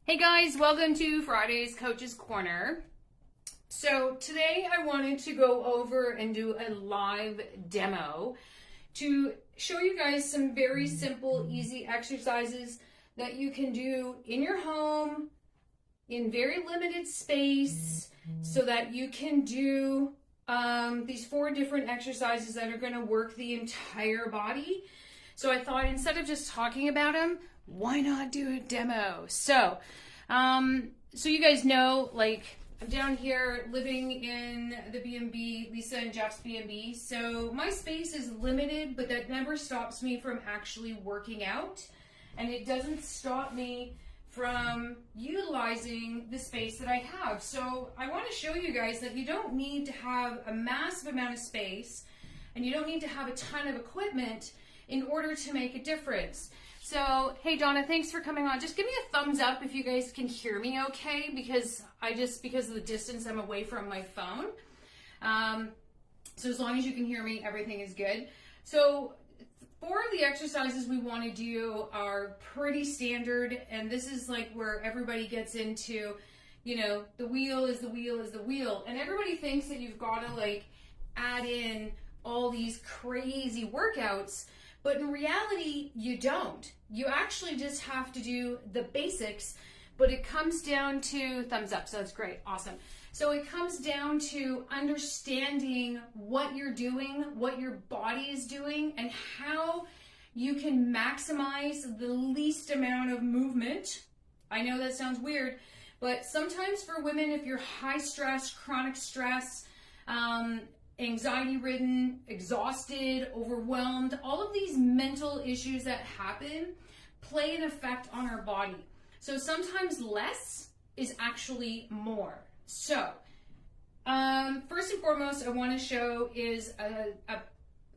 Hey guys, welcome to Friday's Coach's Corner. So today I wanted to go over and do a live demo to show you guys some very simple, easy exercises that you can do in your home in very limited space so that you can do these 4 different exercises that are going to work the entire body. So I thought instead of just talking about them, why not do a demo? So you guys know, like, I'm down here living in the B&B, Lisa and Jeff's B&B. So my space is limited, but that never stops me from actually working out. And it doesn't stop me from utilizing the space that I have. So I want to show you guys that you don't need to have a massive amount of space and you don't need to have a ton of equipment in order to make a difference. So, hey Donna, thanks for coming on. Just give me a thumbs up if you guys can hear me okay, because because of the distance, I'm away from my phone. So as long as you can hear me, everything is good. So 4 of the exercises we want to do are pretty standard, and this is like where everybody gets into, you know, the wheel is the wheel is the wheel. And everybody thinks that you've got to like add in all these crazy workouts. But in reality, you don't. You actually just have to do the basics, but it comes down to thumbs up. So that's great. Awesome. So it comes down to understanding what you're doing, what your body is doing, and how you can maximize the least amount of movement. I know that sounds weird, but sometimes for women, if you're high stress, chronic stress, anxiety-ridden, exhausted, overwhelmed, all of these mental issues that happen play an effect on our body. So sometimes less is actually more. So first and foremost, I want to show is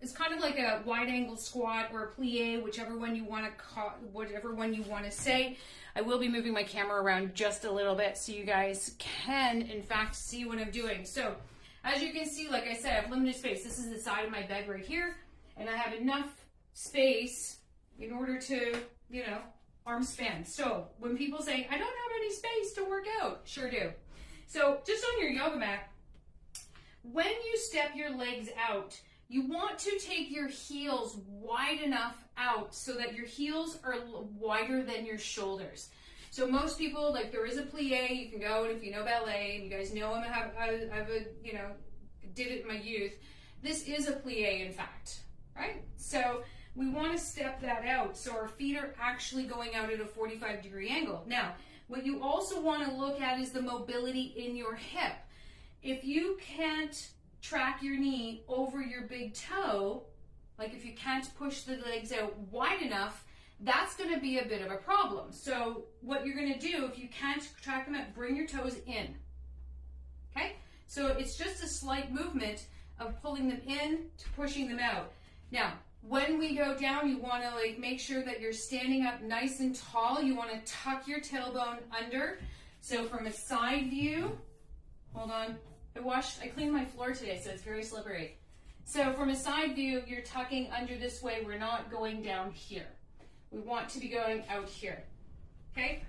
it's kind of like a wide-angle squat or a plie, whichever one you want to say. I will be moving my camera around just a little bit so you guys can, in fact, see what I'm doing. So as you can see, like I said, I have limited space. This is the side of my bed right here, and I have enough space in order to, you know, arm span. So when people say, I don't have any space to work out, sure do. So just on your yoga mat, when you step your legs out, you want to take your heels wide enough out so that your heels are wider than your shoulders. So most people, like, there is a plie, you can go, and if you know ballet, and you guys know I have a, you know, did it in my youth, this is a plie, in fact, right? So we want to step that out so our feet are actually going out at a 45-degree angle. Now, what you also want to look at is the mobility in your hip. If you can't track your knee over your big toe, like if you can't push the legs out wide enough, that's going to be a bit of a problem. So what you're going to do, if you can't track them out, bring your toes in. Okay? So it's just a slight movement of pulling them in to pushing them out. Now, when we go down, you want to like make sure that you're standing up nice and tall. You want to tuck your tailbone under. So from a side view, hold on. I cleaned my floor today, so it's very slippery. So from a side view, you're tucking under this way. We're not going down here. We want to be going out here, okay?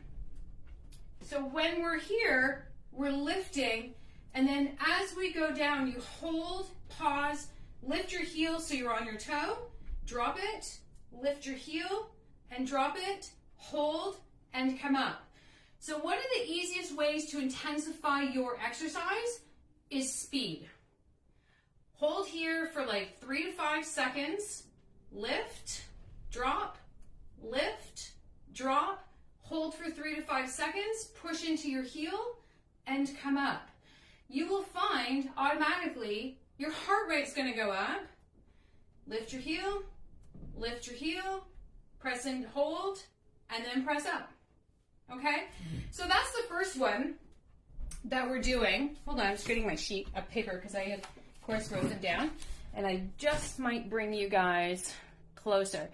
So when we're here, we're lifting, and then as we go down, you hold, pause, lift your heel so you're on your toe, drop it, lift your heel, and drop it, hold, and come up. So one of the easiest ways to intensify your exercise is speed. Hold here for like 3 to 5 seconds, lift, drop, lift, drop, hold for 3 to 5 seconds, push into your heel, and come up. You will find automatically your heart rate's going to go up. Lift your heel, press and hold, and then press up. Okay? So that's the first one that we're doing. Hold on, I'm just getting my sheet of paper because I had, of course, wrote them down. And I just might bring you guys closer.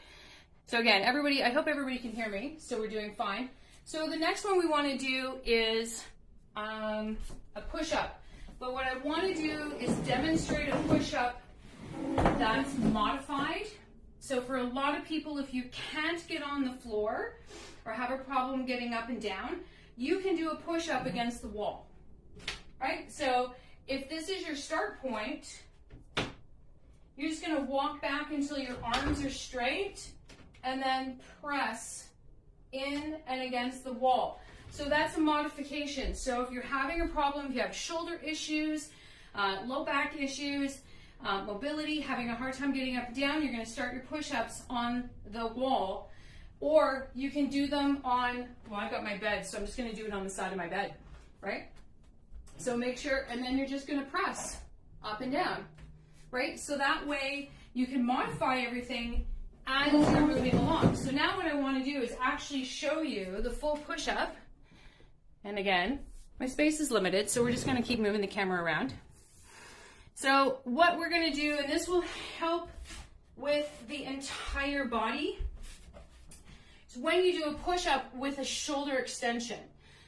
So again, everybody, I hope everybody can hear me, so we're doing fine. So the next one we want to do is a push-up. But what I want to do is demonstrate a push-up that's modified. So for a lot of people, if you can't get on the floor or have a problem getting up and down, you can do a push-up against the wall, right? So if this is your start point, you're just going to walk back until your arms are straight and then press in and against the wall. So that's a modification. So if you're having a problem, if you have shoulder issues, low back issues, mobility, having a hard time getting up and down, you're going to start your push-ups on the wall. Or you can do them on, well, I've got my bed, so I'm just going to do it on the side of my bed, right? So make sure, and then you're just going to press up and down, right? So that way you can modify everything as you're moving along. So now what I want to do is actually show you the full push-up. And again, my space is limited, so we're just going to keep moving the camera around. So what we're going to do, and this will help with the entire body, is when you do a push-up with a shoulder extension.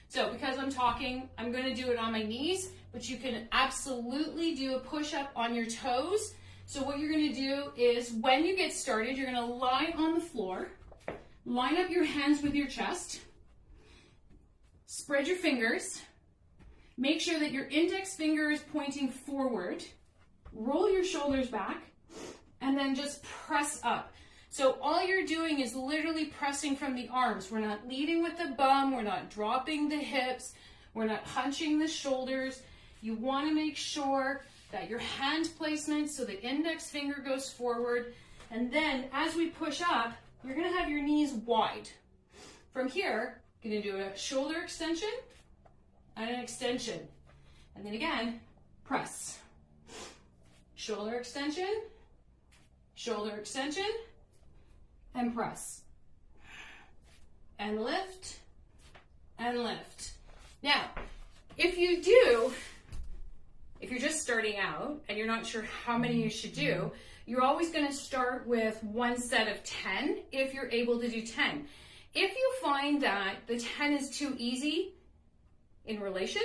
So because I'm talking, I'm going to do it on my knees, but you can absolutely do a push-up on your toes. So what you're going to do is when you get started, you're going to lie on the floor, line up your hands with your chest, spread your fingers, make sure that your index finger is pointing forward, roll your shoulders back, and then just press up. So all you're doing is literally pressing from the arms. We're not leading with the bum, we're not dropping the hips, we're not hunching the shoulders. You want to make sure that your hand placement, so the index finger goes forward, and then as we push up, you're going to have your knees wide. From here, you're going to do a shoulder extension and an extension. And then again, press. Shoulder extension, and press. And lift, and lift. Now, if you're just starting out and you're not sure how many you should do, you're always going to start with one set of 10 if you're able to do 10. If you find that the 10 is too easy in relation,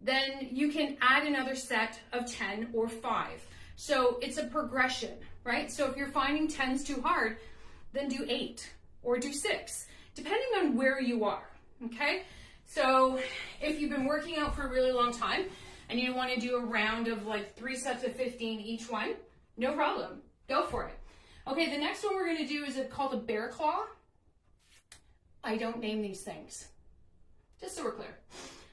then you can add another set of 10 or 5. So it's a progression, right? So if you're finding 10's too hard, then do 8 or do 6, depending on where you are, okay? So if you've been working out for a really long time and you want to do a round of like 3 sets of 15 each one, no problem, go for it. Okay, the next one we're going to do is called a bear claw. I don't name these things, just so we're clear.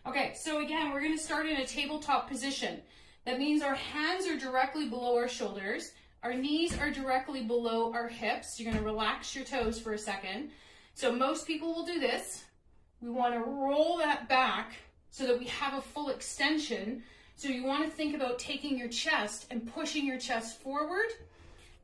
Okay, so again, we're going to start in a tabletop position. That means our hands are directly below our shoulders. Our knees are directly below our hips. You're going to relax your toes for a second. So most people will do this. We want to roll that back so that we have a full extension. So you want to think about taking your chest and pushing your chest forward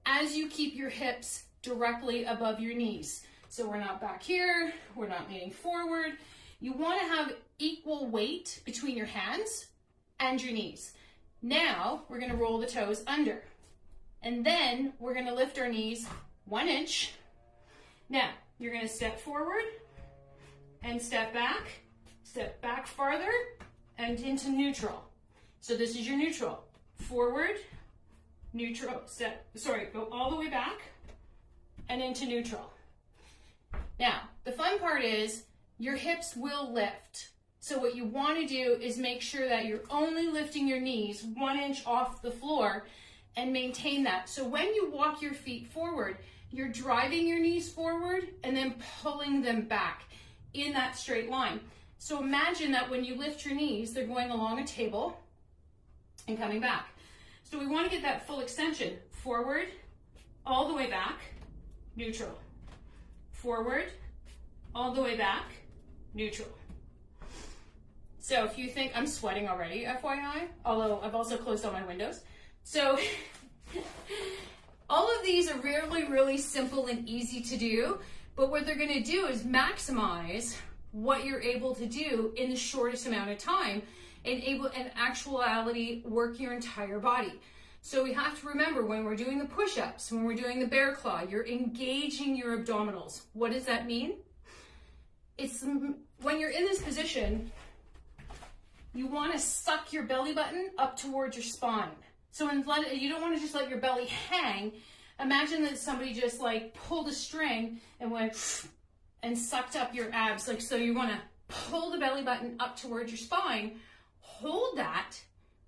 as you keep your hips directly above your knees. So we're not back here, we're not leaning forward. You want to have equal weight between your hands and your knees. Now we're going to roll the toes under. And then we're going to lift our knees 1 inch. Now you're going to step forward and step back farther and into neutral. So this is your neutral. Forward, neutral, go all the way back and into neutral. Now, the fun part is your hips will lift. So what you want to do is make sure that you're only lifting your knees 1 inch off the floor and maintain that. So when you walk your feet forward, you're driving your knees forward and then pulling them back in that straight line. So imagine that when you lift your knees, they're going along a table and coming back. So we want to get that full extension. Forward, all the way back, neutral. Forward, all the way back, neutral. So if you think, I'm sweating already, FYI, although I've also closed all my windows. So all of these are really, really simple and easy to do, but what they're going to do is maximize what you're able to do in the shortest amount of time and in actuality work your entire body. So we have to remember when we're doing the push-ups, when we're doing the bear claw, you're engaging your abdominals. What does that mean? It's when you're in this position, you want to suck your belly button up towards your spine. So you don't want to just let your belly hang. Imagine that somebody just like pulled a string and went and sucked up your abs. Like, so you want to pull the belly button up towards your spine, hold that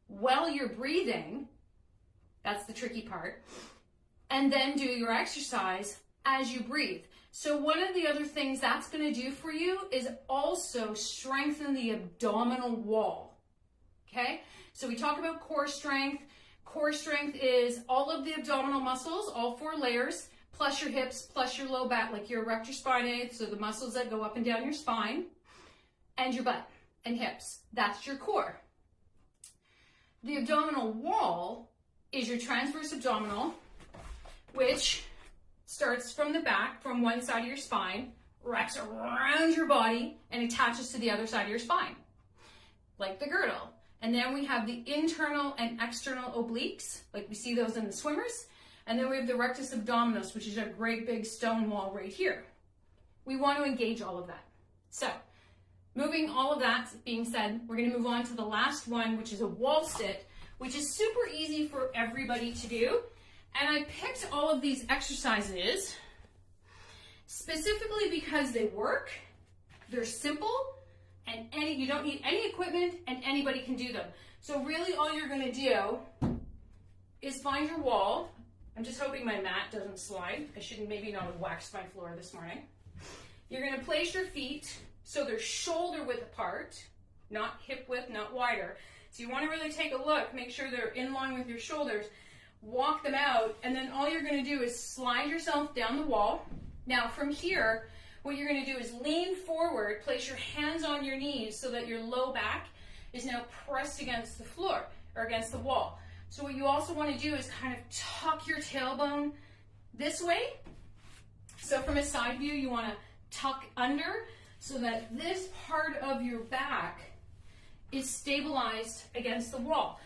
while you're breathing. That's the tricky part. And then do your exercise as you breathe. So one of the other things that's going to do for you is also strengthen the abdominal wall. Okay? So we talk about core strength. Core strength is all of the abdominal muscles, all 4 layers, plus your hips, plus your low back, like your erector spinae, so the muscles that go up and down your spine, and your butt and hips. That's your core. The abdominal wall is your transverse abdominal, which starts from the back, from one side of your spine, wraps around your body, and attaches to the other side of your spine, like the girdle. And then we have the internal and external obliques, like we see those in the swimmers. And then we have the rectus abdominis, which is a great big stone wall right here. We want to engage all of that. So, moving all of that being said, we're going to move on to the last one, which is a wall sit, which is super easy for everybody to do. And I picked all of these exercises specifically because they work, they're simple, and you don't need any equipment, and anybody can do them. So really all you're going to do is find your wall. I'm just hoping my mat doesn't slide. I should maybe not have waxed my floor this morning. You're going to place your feet so they're shoulder width apart, not hip width, not wider. So you want to really take a look, make sure they're in line with your shoulders, walk them out, and then all you're going to do is slide yourself down the wall. Now from here, what you're going to do is lean forward, place your hands on your knees so that your low back is now pressed against the floor or against the wall. So what you also want to do is kind of tuck your tailbone this way. So from a side view, you want to tuck under so that this part of your back is stabilized against the wall.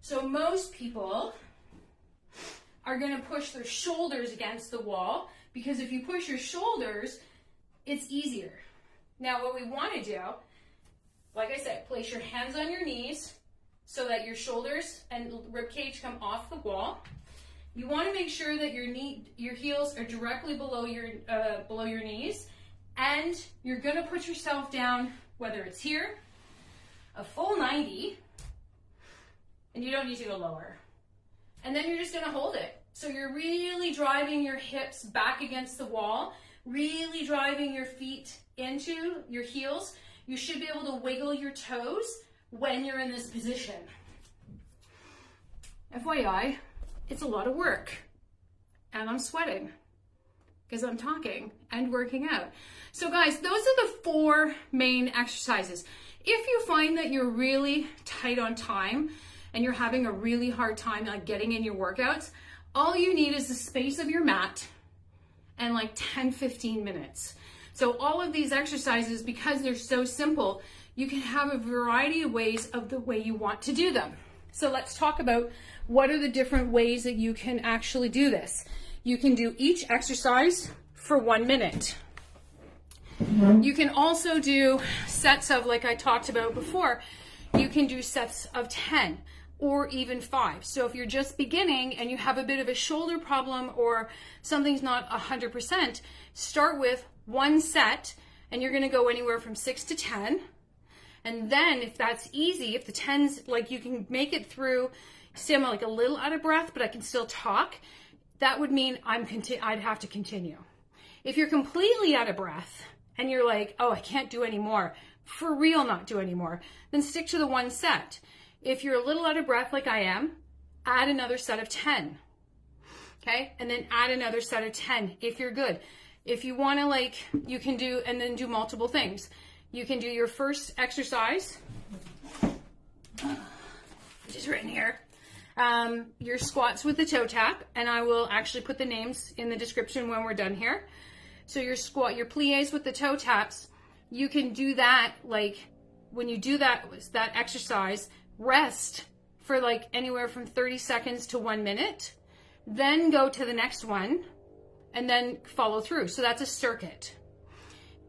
So most people are going to push their shoulders against the wall, because if you push your shoulders, it's easier. Now what we want to do, like I said, place your hands on your knees so that your shoulders and rib cage come off the wall. You want to make sure that your heels are directly below your knees, and you're going to put yourself down, whether it's here, a full 90, and you don't need to go lower. And then you're just going to hold it. So you're really driving your hips back against the wall, really driving your feet into your heels. You should be able to wiggle your toes when you're in this position. FYI, it's a lot of work, and I'm sweating because I'm talking and working out. So guys, those are the 4 main exercises. If you find that you're really tight on time and you're having a really hard time like getting in your workouts, all you need is the space of your mat and like 10-15 minutes. So all of these exercises, because they're so simple, you can have a variety of ways of the way you want to do them. So let's talk about what are the different ways that you can actually do this. You can do each exercise for 1 minute. You can also do sets of, like I talked about before, you can do sets of 10 or even 5. So if you're just beginning and you have a bit of a shoulder problem or something's not 100%, start with 1 set, and you're going to go anywhere from 6 to 10. And then if that's easy, if the 10's like you can make it through, say I'm like a little out of breath, but I can still talk, that would mean I'd have to continue. If you're completely out of breath and you're like, oh, I can't do any more, for real not do any more, then stick to the 1 set. If you're a little out of breath like I am, add another set of 10. Okay? And then add another set of 10 if you're good. If you want to you can do, and then do multiple things. You can do your first exercise, which is written here, your squats with the toe tap, and I will actually put the names in the description when we're done here. So your your plies with the toe taps, you can do that, when you do that exercise, rest for anywhere from 30 seconds to 1 minute, then go to the next one, and then follow through. So that's a circuit.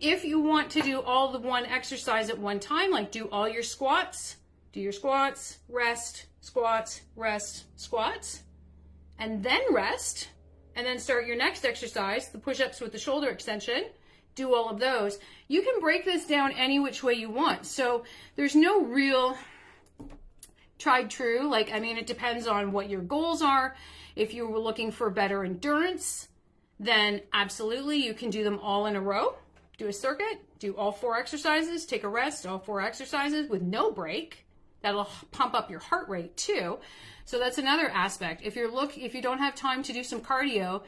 If you want to do all the one exercise at one time, do all your squats, do your squats, rest, squats, and then rest, and then start your next exercise, the push-ups with the shoulder extension, do all of those. You can break this down any which way you want. So there's no real tried true. Like, I mean, it depends on what your goals are. If you were looking for better endurance, then absolutely you can do them all in a row. Do a circuit, do all 4 exercises, take a rest, all 4 exercises with no break. That'll pump up your heart rate too. So that's another aspect. If you don't have time to do some cardio,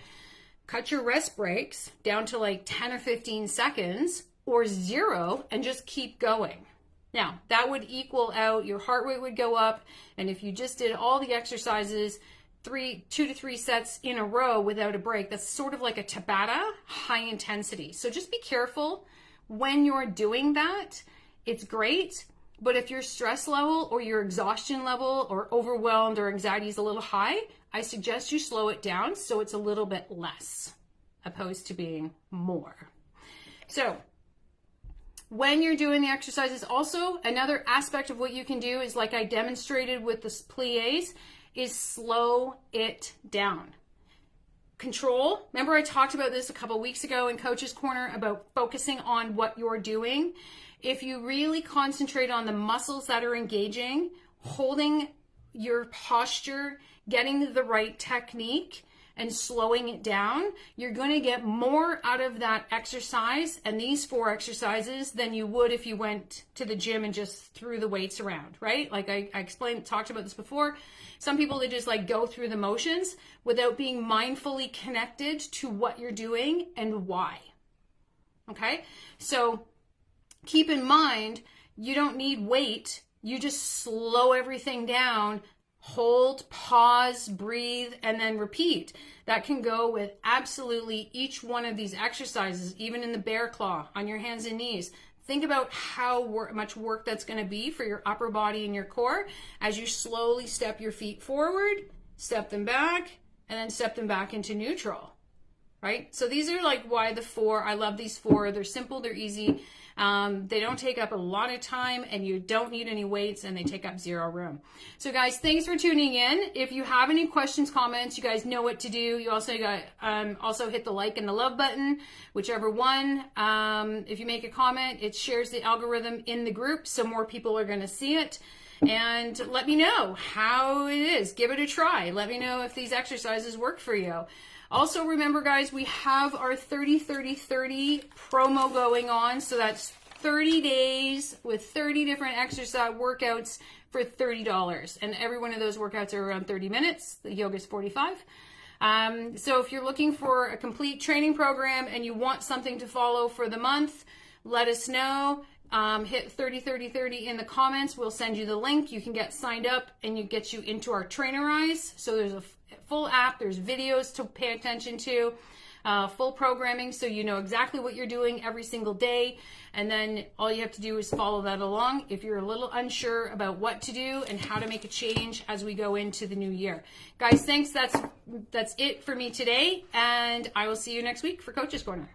cut your rest breaks down to like 10 or 15 seconds or 0 and just keep going. Now, that would equal out, your heart rate would go up, and if you just did all the exercises 2 to 3 sets in a row without a break, that's sort of like a Tabata, high intensity. So just be careful when you're doing that. It's great, but if your stress level or your exhaustion level or overwhelmed or anxiety is a little high, I suggest you slow it down so it's a little bit less opposed to being more. So when you're doing the exercises, also another aspect of what you can do is, like I demonstrated with the plies, is slow it down. Control. Remember I talked about this a couple weeks ago in Coach's Corner about focusing on what you're doing. If you really concentrate on the muscles that are engaging, holding your posture, getting the right technique, and slowing it down, you're going to get more out of that exercise and these 4 exercises than you would if you went to the gym and just threw the weights around, right? Like I talked about this before. Some people, they just like go through the motions without being mindfully connected to what you're doing and why. Okay? So keep in mind, you don't need weight. You just slow everything down. Hold, pause, breathe, and then repeat. That can go with absolutely each one of these exercises, even in the bear claw, on your hands and knees. Think about how much work that's going to be for your upper body and your core as you slowly step your feet forward, step them back, and then step them back into neutral, right? So these are like why the 4. I love these 4. They're simple, they're easy. They don't take up a lot of time, and you don't need any weights, and they take up 0 room. So guys, thanks for tuning in. If you have any questions, comments, you guys know what to do. You also got also hit the like and the love button, whichever one. If you make a comment, it shares the algorithm in the group, so more people are going to see it. And let me know how it is. Give it a try. Let me know if these exercises work for you. Also, remember, guys, we have our 30-30-30 promo going on. So that's 30 days with 30 different exercise workouts for $30. And every one of those workouts are around 30 minutes. The yoga is 45. So if you're looking for a complete training program and you want something to follow for the month, let us know. Hit 30-30-30 in the comments. We'll send you the link. You can get signed up and it gets you into our Trainerize. So there's a full app. There's videos to pay attention to, full programming, so you know exactly what you're doing every single day. And then all you have to do is follow that along if you're a little unsure about what to do and how to make a change as we go into the new year. Guys, thanks. That's it for me today, and I will see you next week for Coach's Corner.